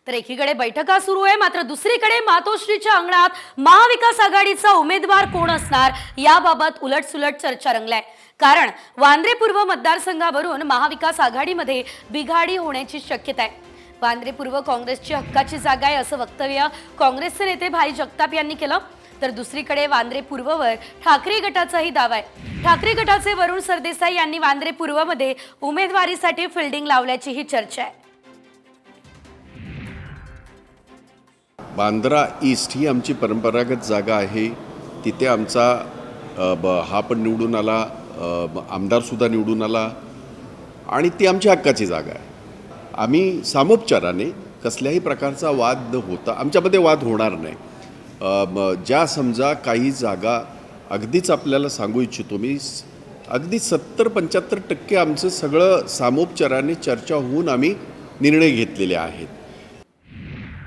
तर एकीकडे बैठका सुरू आहे, मात्र दुसरीकडे मातोश्रीच्या अंगणात महाविकास आघाडीचा उमेदवार कोण असणार याबाबत उलटसुलट चर्चा रंगलाय। कारण वांद्रे पूर्व मतदारसंघावरून महाविकास आघाडीमध्ये बिघाडी होण्याची शक्यता आहे। वांद्रे पूर्व काँग्रेसची हक्काची जागा आहे असं वक्तव्य काँग्रेसचे नेते भाई जगताप यांनी केलं। तर दुसरीकडे वांद्रे पूर्ववर ठाकरे गटाचाही दावा आहे। ठाकरे गटाचे वरुण सरदेसाई यांनी वांद्रे पूर्वमध्ये उमेदवारीसाठी फिल्डिंग लावल्याचीही चर्चा आहे। बांद्रा ईस्ट ही आमची परंपरागत जागा आहे। तिथे आमचा हा पण निवडून आला, आमदारसुद्धा निवडून आला आणि ती आमची हक्काची जागा आहे। आम्ही सामोपचाराने कसल्याही प्रकारचा वाद न होता, आमच्यामध्ये वाद होणार नाही। ज्या समजा काही जागा अगदीच आपल्याला सांगू इच्छितो मी, अगदी 70-75% आमचं सगळं सामोपचाराने चर्चा होऊन आम्ही निर्णय घेतलेले आहेत।